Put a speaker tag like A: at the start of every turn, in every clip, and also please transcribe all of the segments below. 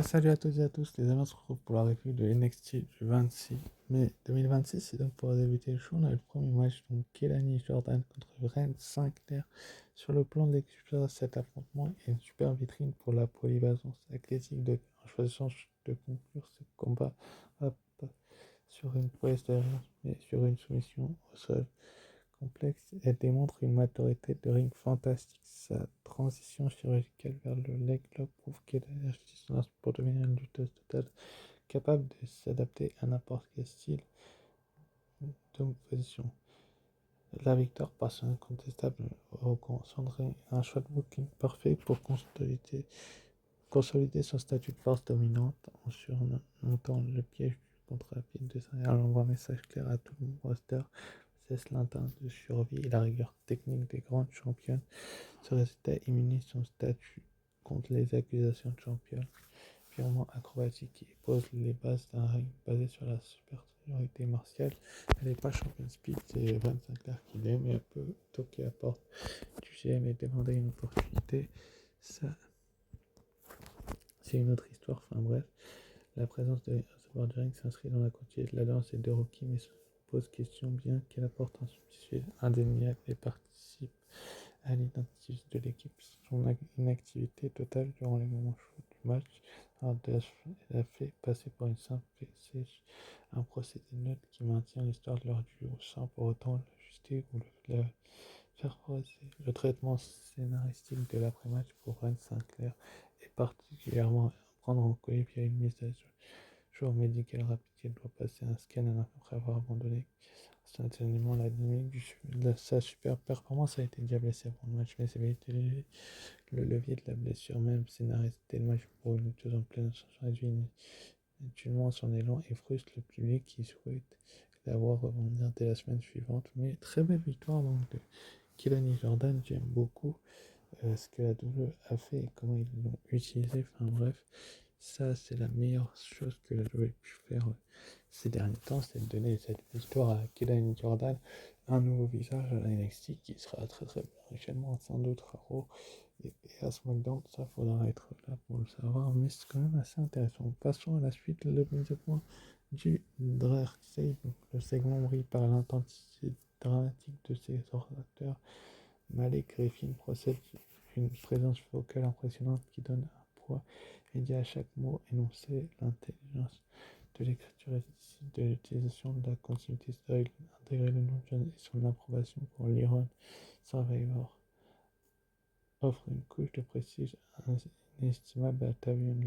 A: Salut à toutes et à tous, les amis, on se retrouve pour la review de NXT du 26 mai 2026. Et donc pour débuter le show, on a eu le premier match, donc Kelani Jordan contre Ren Sinclair. Sur le plan de l'équipe, cet affrontement est une super vitrine pour la polyvalence athlétique en choisissant de conclure ce combat hop, sur une prouesse derrière, mais sur une soumission au sol complexe. Elle démontre une maturité de ring fantastique. Sa transition chirurgicale vers le leg lock prouve qu'elle a la justice pour devenir une lutteuse totale, capable de s'adapter à n'importe quel style d'opposition. La victoire passe incontestable au concentré, un choix de booking parfait pour consolider son statut de force dominante en surmontant le piège du contre-pied de Sarah. Elle envoie un message clair à tout le roster: cesse l'instinct de survie et la rigueur technique des grandes championnes. Ce résultat immunise son statut contre les accusations de championne purement acrobatique et pose les bases d'un ring basé sur la supériorité martiale. Elle n'est pas championne speed, c'est 25 qui l'est, mais elle peut toquer à porte du GM et demander une opportunité. Ça, c'est une autre histoire. Enfin bref, la présence de Howard Ring s'inscrit dans la continuité de la danse et de Rocky, mais se pose question bien qu'elle apporte un succès indéniable et participe à l'identité de l'équipe. Son inactivité totale durant les moments chauds du match a fait passer pour une simple sèche un procédé neutre qui maintient l'histoire de leur duo sans pour autant l'ajuster ou la faire progresser. Le traitement scénaristique de l'après-match pour Ren Sinclair est particulièrement à prendre en compte via une mise à jour médicale rapide. Elle doit passer un scan après avoir abandonné instantanément la dynamique de sa super performance. A été déjà blessée avant le match, mais c'est été le levier de la blessure même scénariste le match pour une lutteuse en pleine ascension réduit inutilement son élan et frustre le public qui souhaite la voir rebondir dès la semaine suivante. Mais très belle victoire donc de Kelani Jordan. J'aime beaucoup ce que la WWE a fait et comment ils l'ont utilisé. Enfin bref, ça c'est la meilleure chose que la WWE ait pu faire ces derniers temps, c'est de donner cette victoire à Kelani Jordan, un nouveau visage à la NXT qui sera très très prochainement sans doute à Raw et à SmackDown. Ça faudra être là pour le savoir, mais c'est quand même assez intéressant. Passons à la suite, le mise au point du Dark Side. Le segment brille par l'intensité dramatique de ses orateurs. Malek Griffin procède d'une présence vocale impressionnante qui donne un poids médiat à chaque mot énoncé. L'intelligence de l'écriture explicite de l'utilisation de la continuité historique, intégrer le nom de John et son approbation pour l'Iron Survivor offre une couche de prestige inestimable à Tavion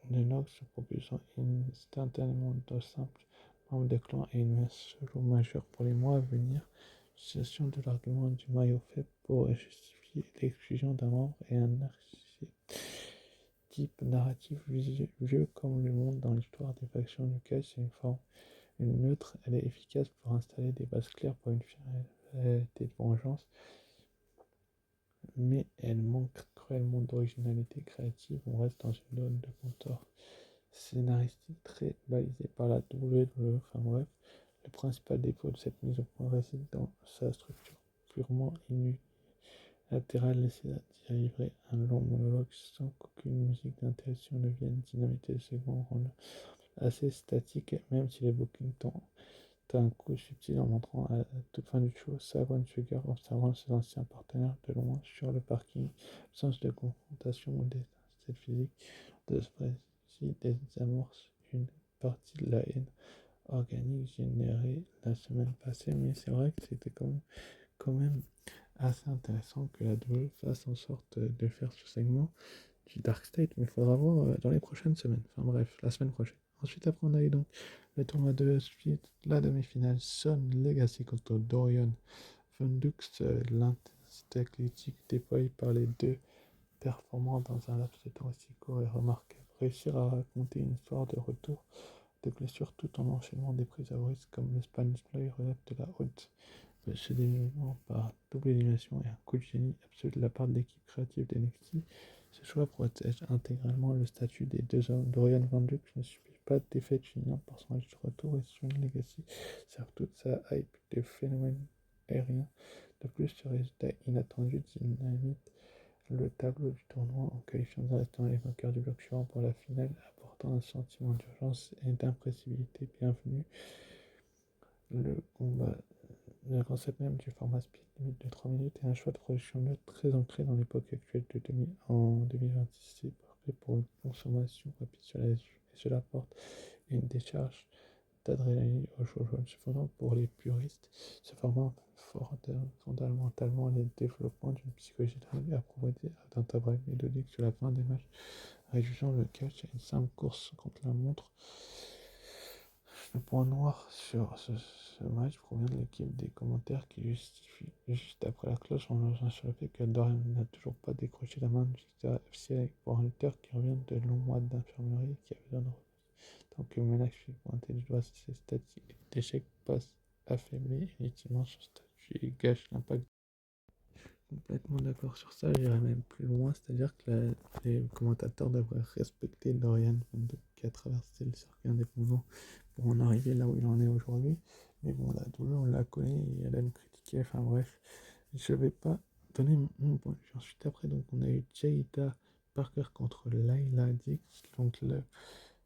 A: Lennox, propulsant instantanément de simples membres de clan et une solo majeure pour les mois à venir. L'utilisation de l'argument du maillot faible pour justifier l'exclusion d'un membre et un archétype narratif vieux comme le monde dans l'histoire des factions du cas, c'est une forme neutre. Elle est efficace pour installer des bases claires pour une finalité de vengeance, mais elle manque cruellement d'originalité créative. On reste dans une zone de comptoir scénaristique très balisée par la WWE. Enfin bref, le principal défaut de cette mise au point réside dans sa structure purement unilatérale. Laisser à livrer un long monologue sans qu'aucune musique d'interaction ne vienne dynamiter le segment rend assez statique, même si les bookings tentent un coup subtil en montrant à toute fin du show Savon Sugar observant ses anciens partenaires de loin sur le parking. Absence de confrontation ou d'étincelle physique de ce précis désamorce une partie de la haine organique générée la semaine passée, mais c'est vrai que c'était quand même assez intéressant que la WWE fasse en sorte de faire ce segment du Dark State, mais il faudra voir dans les prochaines semaines. Enfin bref, la semaine prochaine. Ensuite, après, on a eu donc le tournoi de suite, la demi-finale Son Legacy contre Dorian Fundux. L'intensité athlétique déployée par les deux performants dans un laps de temps aussi court et remarquable. Réussir à raconter une histoire de retour de blessure tout en enchaînement des prises à risque comme le Spanish Fly relève de la haute. Ce dénouement par double élimination et un coup de génie absolu de la part de l'équipe créative d'NXT. Ce choix protège intégralement le statut des deux hommes. Dorian Vanduk ne subit pas de défaite humiliante par son match de retour et son legacy sert toute sa hype de phénomène aérien. De plus, ce résultat inattendu dynamite le tableau du tournoi en qualifiant directement les vainqueurs du bloc suivant pour la finale, apportant un sentiment d'urgence et d'impressibilité bienvenu. Le combat, le concept même du format speed limite de 3 minutes est un choix de production neutre très ancré dans l'époque actuelle en 2026. C'est parfait pour une consommation rapide sur la SU et cela apporte une décharge d'adrénaline au show jaune. Cependant, pour les puristes, ce format fondamentalement le développement d'une psychologie appropriée d'un travail mélodique sur la fin des matchs, réduisant le catch à une simple course contre la montre. Le point noir sur ce match provient de l'équipe des commentaires qui justifie juste après la cloche en logeant sur le fait que Dorian n'a toujours pas décroché la main du officiel pour un lutteur qui revient de longs mois d'infirmerie et qui a besoin de repos. Tant que Menax fait pointer du doigt ses statistiques d'échecs passe affaibli inutilement son statut et gâche l'impact. Complètement d'accord sur ça, j'irais même plus loin, c'est-à-dire que les commentateurs devraient respecter Dorian qui a traversé le circuit indépendant pour en arriver là où il en est aujourd'hui. Mais bon, la douleur, on la connaît et elle aime critiquer, enfin bref, je vais pas donner mon point de vue. Ensuite, après, donc, on a eu Jada Parker contre Layla Dix, donc le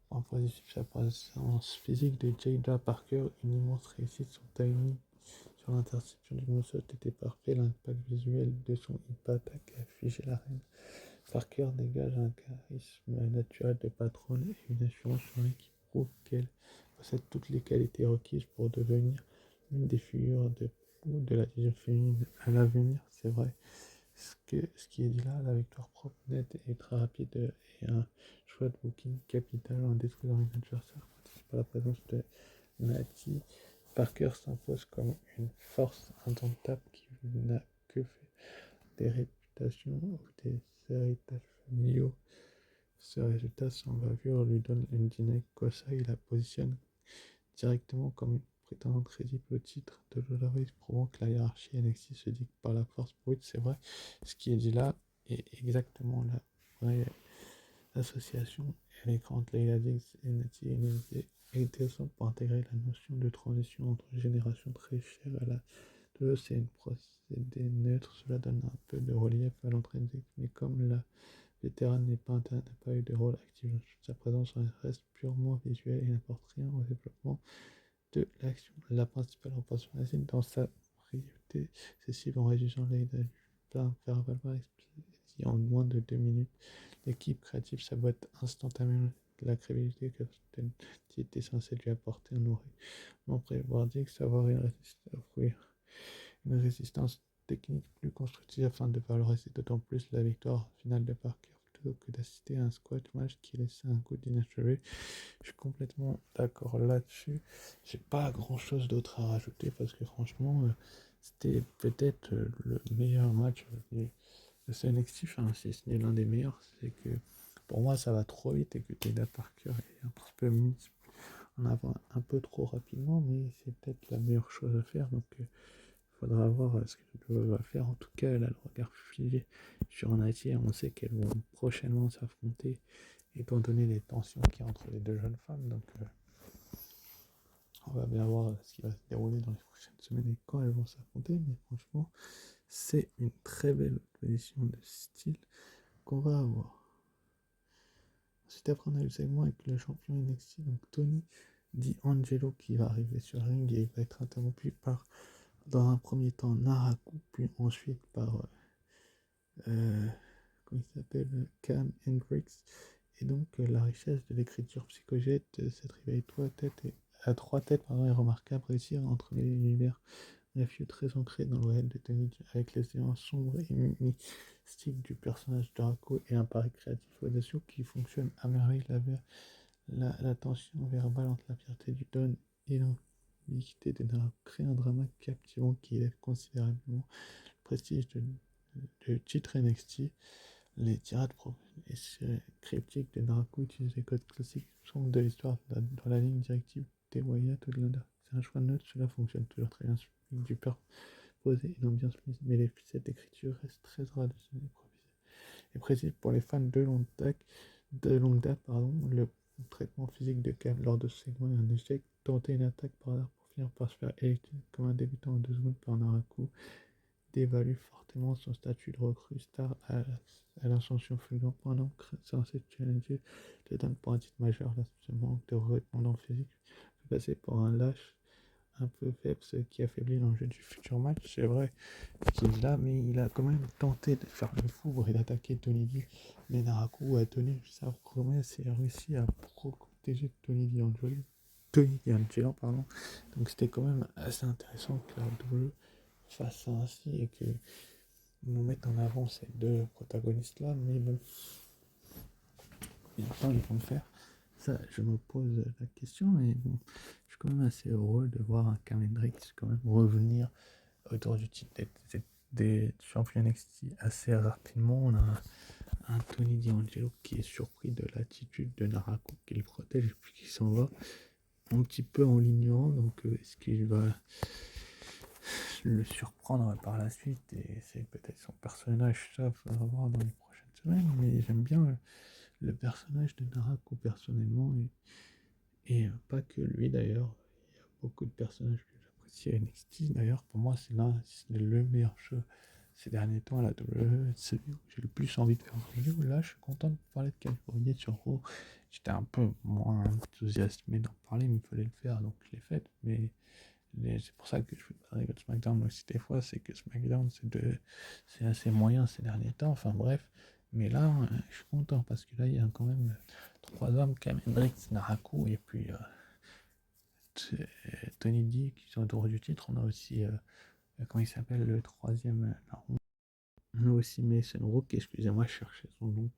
A: point positif, sa présence physique de Jada Parker, une immense réussite, son timing sur l'interception du moonsault était parfait, l'impact visuel de son hip attack a figé la reine. Parker dégage un charisme naturel de patronne et une assurance sur lui qui prouve qu'elle possède toutes les qualités requises pour devenir une des figures de la division féminine à l'avenir. C'est vrai, ce qui est dit là, la victoire propre, nette et très rapide et un choix de booking capital en détruisant une adversaire par la présence de Nati. Parker s'impose comme une force indomptable qui n'a que fait des réputations ou des héritages familiaux. Ce résultat sans bavure lui donne une dynamique Kosa et la positionne directement comme une prétendante crédible au titre de Dolores, prouvant que la hiérarchie NXT se dicte par la force brute. C'est vrai, ce qui est dit là est exactement la vraie association éléphante Layla Dix et Nati est intéressante pour intégrer la notion de transition entre générations très chère à la de c'est une procédé neutre, cela donne un peu de relief à l'entrée mais comme la vétérane n'a pas eu de rôle actif, sa présence reste purement visuelle et n'apporte rien au développement de l'action. La principale représentation dans sa priorité, c'est cible en réduisant l'aide à faire valoir en moins de 2 minutes. L'équipe créative sabote instantanément la crédibilité que était censée lui apporter en aurait. Non prévoir dire que savoir offrir une résistance technique plus constructive afin de valoriser d'autant plus la victoire finale de Parker plutôt que d'assister à un squash match qui laissait un coup d'inachevé. Je suis complètement d'accord là-dessus. J'ai pas grand chose d'autre à rajouter parce que franchement, c'était peut-être le meilleur match de ce NXT, enfin, si ce n'est l'un des meilleurs. C'est que pour moi, ça va trop vite et que Jada Parker est un petit peu mis en avant un peu trop rapidement, mais c'est peut-être la meilleure chose à faire. Donc, faudra voir ce qu'elle va faire. En tout cas, elle a le regard figé sur Nati. On sait qu'elles vont prochainement s'affronter, étant donné les tensions qu'il y a entre les deux jeunes femmes. Donc, on va bien voir ce qui va se dérouler dans les prochaines semaines et quand elles vont s'affronter. Mais franchement, c'est une très belle opposition de style qu'on va avoir. Ensuite, après, on a eu le segment avec le champion NXT, donc Tony D'Angelo, qui va arriver sur le ring et il va être interrompu par, dans un premier temps, Naraku, puis ensuite par comment il s'appelle, Cam Hendricks. Et donc la richesse de l'écriture psychogète de cette rivalité à trois têtes est remarquable, réussir entre les univers mafieux très ancré dans le réel de Tony avec les éléments sombres et mystiques du personnage de Draco et un pari créatif audacieux qui fonctionne à merveille la tension verbale entre la fierté du Don et l'ambiguïté de Draco crée un drama captivant qui élève considérablement le prestige de titre NXT. Les tirades et cryptiques de Naraku utilisent les codes classiques sombres de l'histoire dans la ligne directive des Wyatt ou de Landa. C'est un choix neutre, cela fonctionne toujours très bien. Du peur posé une ambiance mise, mais les ficelles d'écriture restent très rares de se improviser. Et précis pour les fans de longue date, le traitement physique de Cam lors de ce segment est un échec. Tenter une attaque par hasard pour finir par se faire électrocuter comme un débutant en 2 secondes par Naraku dévalue fortement son statut de recrue star à l'ascension fulgurante pour un homme censé challenger le Dan pour un titre majeur. Là, ce manque de répondant physique fait passer pour un lâche un peu faible, ce qui affaiblit l'enjeu du futur match. C'est vrai qu'il l'a, mais il a quand même tenté de faire le fouvre et d'attaquer Tony D. Mais Naraku a tenu sa promesse et a réussi à protéger Tony D'Angelo, pardon. Donc c'était quand même assez intéressant que la WWE fasse ça ainsi et que nous mette en avant ces deux protagonistes-là. Mais bon, combien de temps ils vont le faire? Ça, je me pose la question, mais bon, je suis quand même assez heureux de voir un Cam Hendrix quand même revenir autour du titre des champions NXT assez rapidement. On a un Tony D'Angelo qui est surpris de l'attitude de Naraku qui le protège et puis qui s'en va un petit peu en l'ignorant. Donc est-ce qu'il va le surprendre par la suite? Et c'est peut-être son personnage, ça, il faudra voir dans les prochaines semaines. Mais j'aime bien le personnage de Naraku personnellement et pas que lui d'ailleurs. Il y a beaucoup de personnages que j'apprécie à NXT. D'ailleurs, pour moi, c'est le meilleur show ces derniers temps à la WWE. Celui où j'ai le plus envie de faire une vidéo. Là, je suis content de parler de Californie sur Raw. J'étais un peu moins enthousiasmé d'en parler, mais il fallait le faire, donc je l'ai fait. Mais c'est pour ça que je fais pas de SmackDown aussi des fois, c'est que SmackDown c'est assez moyen ces derniers temps, enfin bref. Mais là, je suis content parce que là, il y a quand même trois hommes, Cam Hendrix, Naraku et puis Tony D qui sont autour du titre. On a aussi, comment il s'appelle le troisième non, on a aussi Mason Rook, excusez-moi, je cherchais son nom.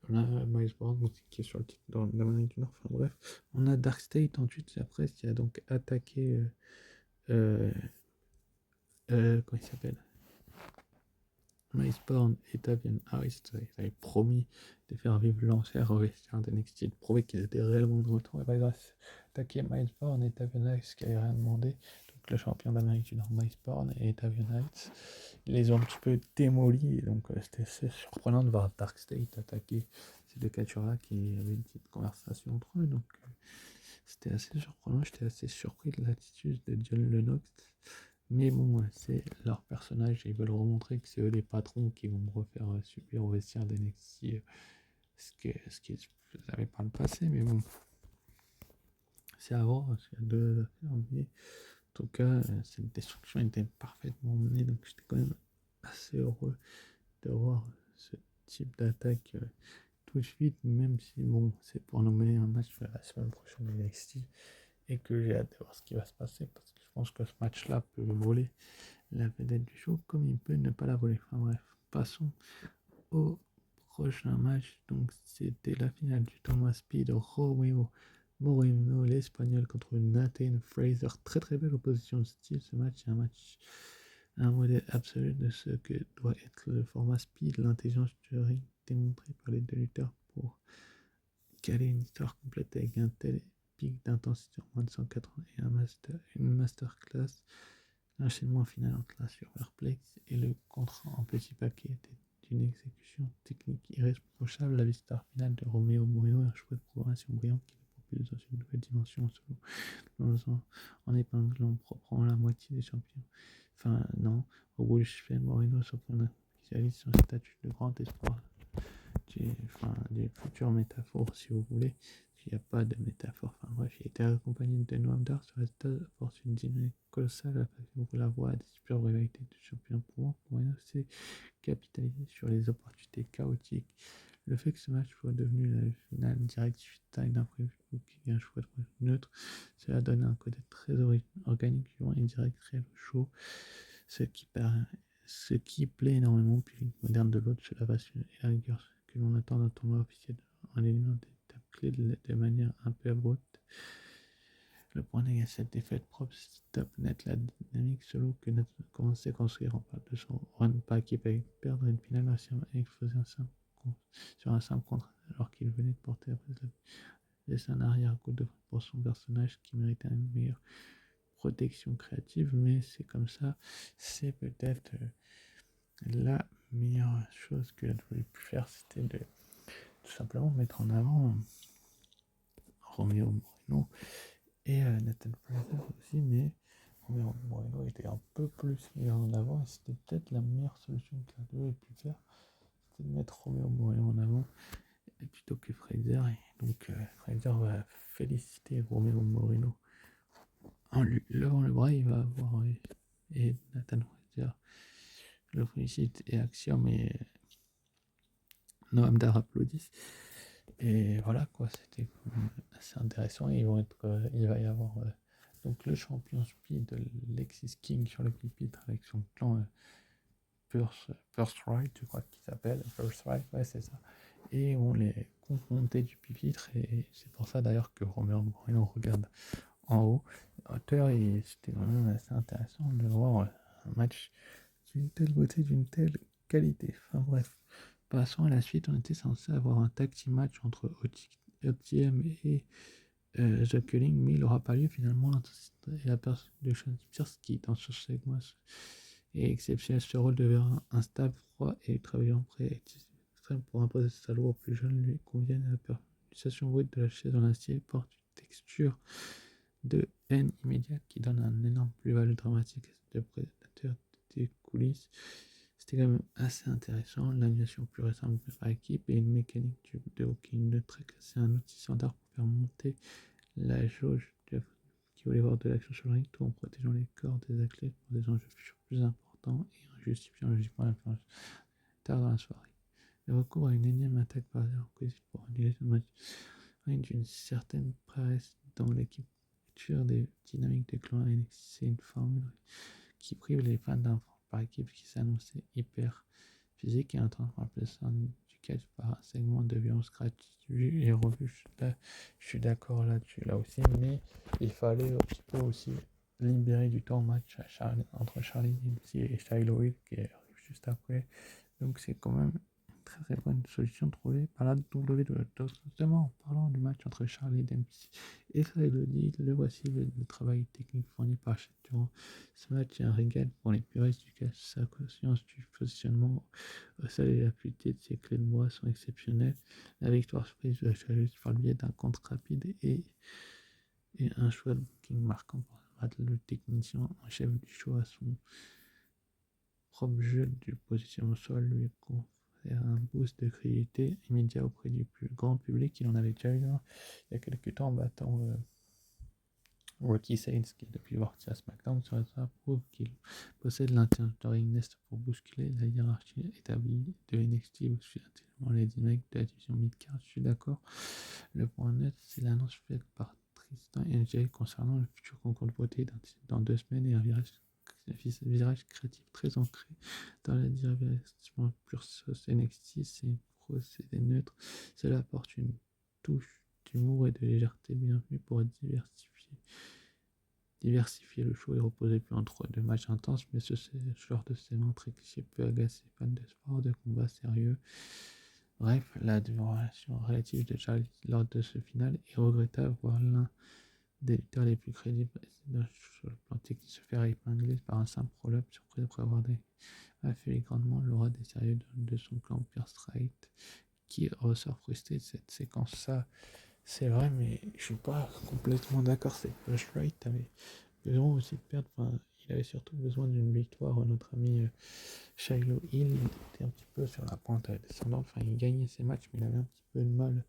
A: On a Miles Brown qui est sur le titre dans l'Amérique du Nord, enfin bref. On a Dark State ensuite, après qui a donc attaqué euh, comment il s'appelle Miles Bourne et Tavian Harris. Ils avaient promis de faire vivre l'ancien vestiaire d'NXT, de prouver qu'ils étaient réellement de retour. Et bah, ils ont attaqué Miles Bourne et Tavian Harris qui n'avaient rien demandé. Donc le champion d'Amérique du Nord, Miles Bourne et Tavian Harris, ils les ont un petit peu démolis. Et donc c'était assez surprenant de voir Dark State attaquer ces deux catcheurs-là qui avaient une petite conversation entre eux. Donc c'était assez surprenant. J'étais assez surpris de l'attitude de John Lennox. Mais bon, c'est leur personnage et ils veulent remontrer que c'est eux les patrons qui vont me refaire subir au vestiaire d'NXT ce qui n'avait pas le passé, mais bon, c'est à voir, parce qu'il y a deux affaires, mais en tout cas, cette destruction était parfaitement menée, donc j'étais quand même assez heureux de voir ce type d'attaque tout de suite, même si bon, c'est pour nous mener un match la semaine prochaine de NXT et que j'ai hâte de voir ce qui va se passer parce que je pense que ce match-là peut voler la vedette du show comme il peut ne pas la voler. Enfin bref, passons au prochain match. Donc c'était la finale du tournoi Speed. Romeo Moreno, l'Espagnol, contre Nathan Fraser. Très très belle opposition de style. Ce match est un modèle absolu de ce que doit être le format Speed. L'intelligence du ring démontrée par les deux lutteurs pour caler une histoire complète avec un tel pic d'intensité en moins de 180 et une masterclass. L'enchaînement final entre la superplex et le contrat en petit paquet était d'une exécution technique irréprochable. La victoire finale de Romeo Moreno est un choix de progression brillant qui le propulse dans une nouvelle dimension solo, en épinglant proprement la moitié des champions. Enfin, non, au bout du fait, Moreno officialise son statut de grand espoir des futures métaphores, si vous voulez. Il n'y a pas de métaphore. Enfin bref, il était accompagné de Noam Dar sur résultat force une dynamique colossale pour la voie à des superbes rivalités de champions pour Moreno, c'est capitaliser sur les opportunités chaotiques. Le fait que ce match soit devenu la finale directe suite à une imprévue qui est un choix de neutre, cela donne un côté très organique, vivant et direct, réel au show, ce qui plaît énormément au public moderne de l'autre. Cela va sur la rigueur que l'on attend d'un tournoi officiel en éliminant des étapes clés de manière un peu abrupte. Le point négatif, cette défaite propre, top net, la dynamique solo que Nat commençait à construire en part de son run pas équipe avec perdre une finale et faisait sur un simple contre alors qu'il venait de porter après laisse un arrière-coup de pour son personnage qui méritait une meilleure protection créative, mais c'est comme ça, c'est peut-être la meilleure chose que je voulais pu faire, c'était de tout simplement mettre en avant Romeo Moreno et Nathan Fraser aussi, mais Romero Moreno était un peu plus mis en avant et c'était peut-être la meilleure solution que la 2 ait pu faire, c'était de mettre Romero Moreno en avant plutôt que Fraser. Et donc Fraser va féliciter Romero Moreno en lui levant le bras. Il va avoir et Nathan Fraser le félicite et Axiom et Noam Dar applaudissent. Et voilà quoi, c'était assez intéressant. Et il va y avoir donc le champion speed de Lexis King sur le pupitre avec son clan First Right, je crois qu'il s'appelle. First Right, ouais, c'est ça. Et on les confrontait du pupitre. Et c'est pour ça d'ailleurs que Romero Moreno regarde en haut, hauteur. Et c'était vraiment assez intéressant de voir un match d'une telle beauté, d'une telle qualité. Enfin bref. Passons à la suite, on était censé avoir un tag team match entre OTM et The Culling, mais il n'aura pas lieu finalement. Et la personne de Sean Spears qui dans ce segment est exceptionnel. Ce rôle de instable, froid et travaillant prêt extrême pour imposer sa loi aux plus jeunes lui conviennent. La pulsation brute de la chaise en acier porte une texture de haine immédiate qui donne un énorme plus-value dramatique de prédateur des coulisses. C'était quand même assez intéressant. L'animation plus récente par équipe et une mécanique de hooking de trek. C'est un outil standard pour faire monter la jauge qui voulait voir de l'action sur le ring tout en protégeant les corps des athlètes pour des enjeux futurs plus importants et en justifiant logiquement l'influence tard dans la soirée. Le recours à une énième attaque par requisite pour annuler ce match d'une certaine presse dans l'équipe des dynamiques des clans NXT. C'est une formule qui prive les fans d'un par équipe qui s'annonçait hyper physique et intense en remplaçant du catch par un segment de violence gratuit et revu. Je suis d'accord là-dessus, là aussi, mais il fallait un petit peu aussi libérer du temps au match entre Charlie Dempsey et Shiloh Hill qui arrive juste après. Donc c'est quand même une très bonne solution trouvée par la WWE. Justement, en parlant du match entre Charlie Dempsey et Shiloh Hill, le voici le travail technique fourni par Chet durant ce match est un régal pour les puristes du catch. Sa conscience du positionnement au sol et la fluidité de ses clés de bois sont exceptionnelles. La victoire surprise de Charlie par le biais d'un compte rapide et un choix de booking marquant pour le technicien en chef du show à son propre jeu du positionnement au sol lui confère un boost de crédibilité immédiat auprès du plus grand public. Il en avait déjà eu un il y a quelques temps en battant Rocky Saints qui depuis parti à SmackDown sur ça prouve qu'il possède l'intelligence pour bousculer la hiérarchie établie de NXT au-dessus intelligemment les dynamiques de la division midcard. Je suis d'accord. Le point net, c'est l'annonce faite par Tristan et NJ concernant le futur concours de beauté dans 2 semaines et un virage créatif très ancré dans la divertissement pure sauce NXT. C'est un procédé neutre. Cela apporte une touche d'humour et de légèreté bienvenue pour diversifier le show et reposer plus entre 2 matchs intenses, mais ce genre de segment très cliché peut agacer les fans de sport, de combat sérieux. Bref, la duration relative de Charlie lors de ce final est regrettable, voire l'un des lutteurs les plus crédibles sur le plan technique se faire épingler par un simple roll-up surprise après avoir affaibli grandement l'aura des sérieux de son clan Pierce Straight qui ressort frustré de cette séquence. Ça, c'est vrai, mais je suis pas complètement d'accord. C'est que Wright avait besoin aussi de perdre. Enfin, il avait surtout besoin d'une victoire. Notre ami Shiloh Hill était un petit peu sur la pente descendante. Enfin, il gagnait ses matchs, mais il avait un petit peu de mal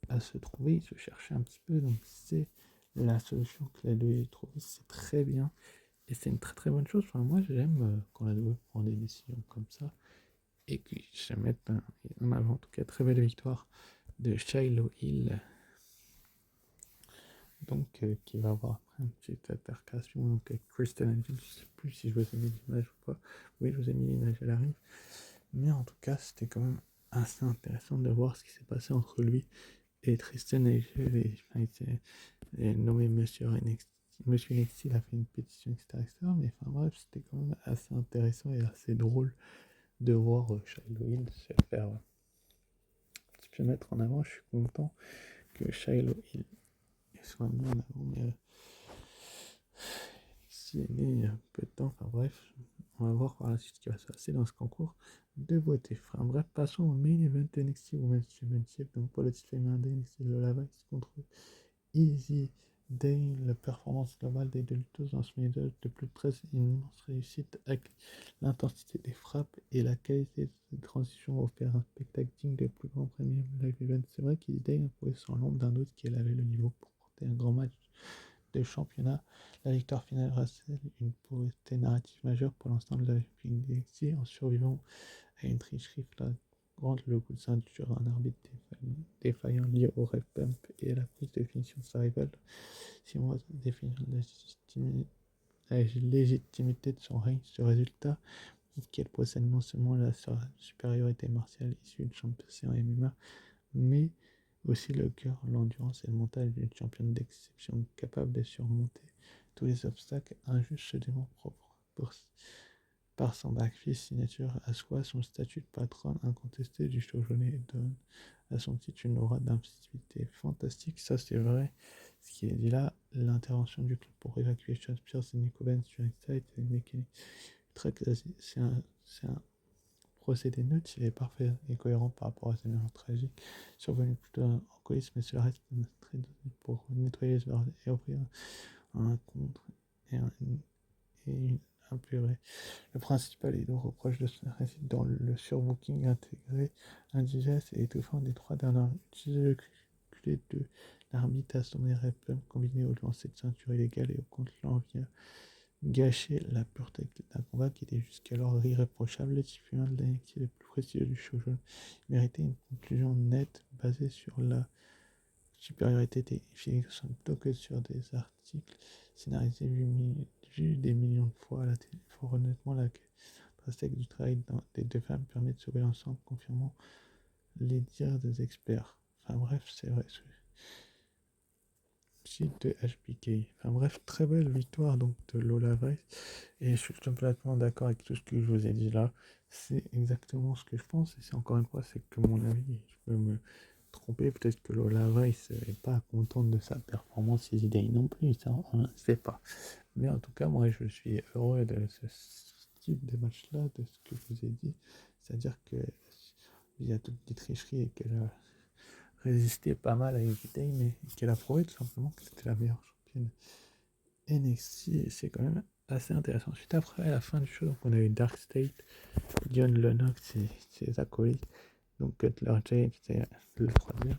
A: à se trouver. Il se cherchait un petit peu. Donc, c'est la solution que la WWE a trouvée. C'est très bien. Et c'est une très très bonne chose. Enfin, moi, j'aime quand la WWE prend des décisions comme ça. Et que je mette en avant, en tout cas, très belle victoire de Shiloh Hill. Donc qui va avoir après une petite altercation donc avec Kristen Angel. Je ne sais plus si je vous ai mis l'image ou pas. Oui, je vous ai mis l'image, elle arrive. Mais en tout cas, c'était quand même assez intéressant de voir ce qui s'est passé entre lui et Tristan Angel. Et enfin, il s'est nommé Monsieur NXT. Monsieur NXT, il a fait une pétition, etc., etc. Mais enfin bref, c'était quand même assez intéressant et assez drôle de voir Shiloh Hill se faire un petit peu mettre en avant. Je suis content que Shiloh Hill soit mis en avant, mais si elle est un peu de temps, enfin bref, on va voir par la suite ce qui va se passer dans ce concours de beauté. Enfin bref, passons au main event NXT Women's Championship, donc pour le titre féminin de NXT, Lola Vice contre Izzy Dès la performance globale des deux lutteuses dans ce milieu de plus de 13, une immense réussite avec l'intensité des frappes et la qualité des transitions offert un spectacle digne des plus grands premium live events. C'est vrai qu'Isday a prouvé sans l'ombre d'un doute qu'elle avait le niveau pour porter un grand match de championnat. La victoire finale reste une pauvreté narrative majeure pour l'instant de la NXT en survivant à une tricherie flagrante, le coup de ceinture, un arbitre défaillant lié au ref pump et à la prise de finition de sa rivale. 6 mois de définir la légitimité de son règne, ce résultat prouve qu'elle possède non seulement la supériorité martiale issue de champion en MMA, mais aussi le cœur, l'endurance et le mental d'une championne d'exception capable de surmonter tous les obstacles injustement propres. Par son backfist signature à soi, son statut de patronne incontesté du shoujo donne à son titre une aura d'invisibilité fantastique. Ça, c'est vrai. Ce qui est dit là, l'intervention du club pour évacuer Sean Spears et Nico Benz sur une site est une mécanique très classique. C'est un procédé neutre, il est parfait et cohérent par rapport à ces événements tragiques survenus plutôt en coulisses, mais cela reste très donné pour nettoyer les barres et offrir un contre et un plus vrai. Le principal et lourd reproche de ce réside dans le surbooking intégré, indigeste et étouffant des trois dernières. Utiliser le clé de l'arbitre à son RFM combiné au lancer de ceinture illégale et au contre-lan vient gâcher la pureté d'un combat qui était jusqu'alors irréprochable. Les titulaires de l'NXT les plus précieux du show jaune méritaient une conclusion nette basée sur la supériorité technique plutôt que sur des articles scénarisés vus des millions de fois à la télé. Fort honnêtement, la trastèque du travail des deux femmes permet de sauver l'ensemble, confirmant les dires des experts. Enfin bref, c'est vrai. Site de HBK. Enfin bref, très belle victoire donc de Lola Vice. Et je suis complètement d'accord avec tout ce que je vous ai dit là. C'est exactement ce que je pense. Et c'est encore une fois, c'est que mon avis. Je peux me tromper. Peut-être que Lola Vice n'est pas contente de sa performance Easy non plus. Ça, on ne sait pas. Mais en tout cas, moi, je suis heureux de ce type de match-là, de ce que je vous ai dit. C'est-à-dire que il y a toutes les tricheries et qu'elle a résisté pas mal à Easy mais qu'elle a prouvé tout simplement que c'était la meilleure championne NXT. C'est quand même assez intéressant. Suite après, à la fin du show, donc on a eu Dark State, John Lennox et ses acolytes. Donc Cutler Jade, c'est le troisième.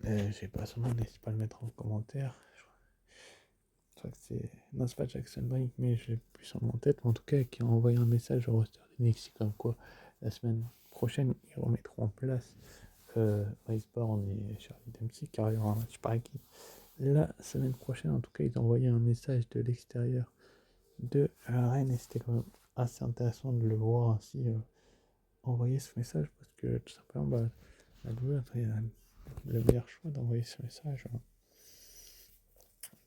A: J'ai pas son nom, n'hésitez pas à le mettre en commentaire. Je crois que c'est. Non, c'est pas Jackson Brink, mais j'ai plus son nom en tête. Mais en tout cas, qui a envoyé un message au roster d'NXT comme quoi la semaine prochaine, ils remettront en place Iceborne et Charlie Dempsey car il y aura un match par équipe. La semaine prochaine, en tout cas, ils ont envoyé un message de l'extérieur de l'arène et c'était quand même assez intéressant de le voir ainsi envoyer ce message parce que tout simplement, la WWE a fait le meilleur choix d'envoyer ce message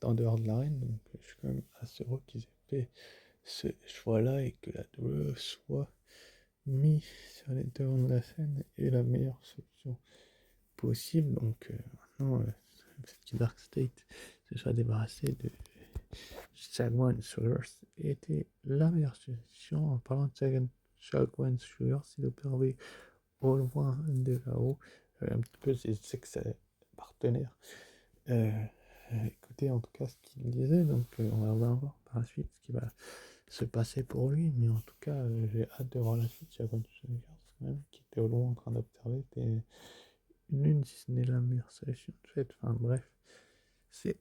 A: en dehors de l'arène. Donc, je suis quand même assez heureux qu'ils aient fait ce choix-là et que la WWE soit mis sur les devants de la scène est la meilleure solution possible. Donc, maintenant, cette Dark State se soit débarrassé de Shagwan Sugars était la meilleure solution. En parlant de Shagwan Sugars, il observait au loin de là-haut un petit peu ses ex-partenaires. Écoutez en tout cas ce qu'il disait, donc on va voir par la suite ce qui va se passer pour lui, mais en tout cas j'ai hâte de voir la suite. Shagwan Sugars, quand même, qui était au loin en train d'observer, était l'une, si ce n'est la meilleure solution de fait. Enfin bref, c'est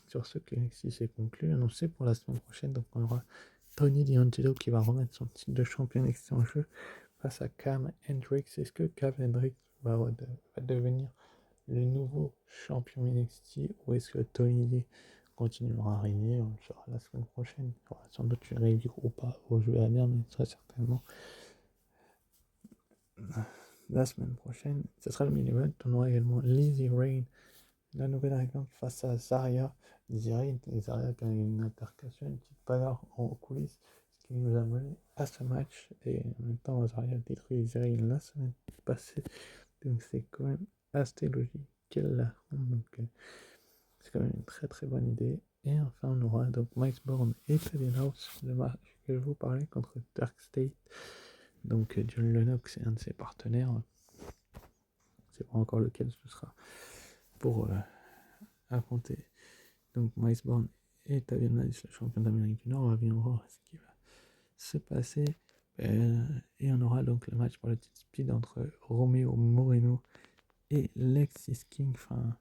A: sur ce que NXT s'est conclu, annoncé pour la semaine prochaine. Donc on aura Tony D'Angelo qui va remettre son titre de champion NXT en jeu face à Cam Hendricks. Est-ce que Cam Hendricks va devenir le nouveau champion NXT ou est-ce que Tony D continuera à régner? On le saura la semaine prochaine. Il y aura sans doute une review ou pas, ou je verrai bien, mais très certainement la semaine prochaine. Ce sera le main event. On aura également Lizzie Rain, la nouvelle arrivante, face à Zarya. Lizzie et Zarya qui a une altercation, une petite bagarre en coulisses, ce qui nous a mené à ce match. Et en même temps, Zarya a détruit Lizzie la semaine passée. Donc c'est quand même assez logique qu'elle la rentre. Donc c'est quand même une très très bonne idée. Et enfin, on aura donc Mike Bourne et Kevin House, le match que je vous parlais contre Dark State. Donc John Lennox est un de ses partenaires. C'est pas encore lequel ce sera pour affronter donc Iceborne et Tavian Knights, le champion d'Amérique du Nord. On va bien voir ce qui va se passer. Et on aura donc le match pour le titre speed entre Romeo Moreno et Lexis King. Enfin,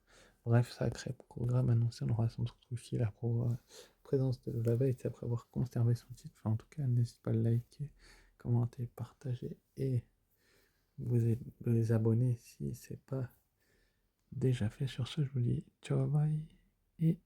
A: bref, sacré programme annoncé. On aura sans doute aussi la présence de Vavaït après avoir conservé son titre. Enfin, en tout cas, n'hésitez pas à liker, commenter, partager et vous abonner si ce n'est pas déjà fait. Sur ce, je vous dis ciao, bye et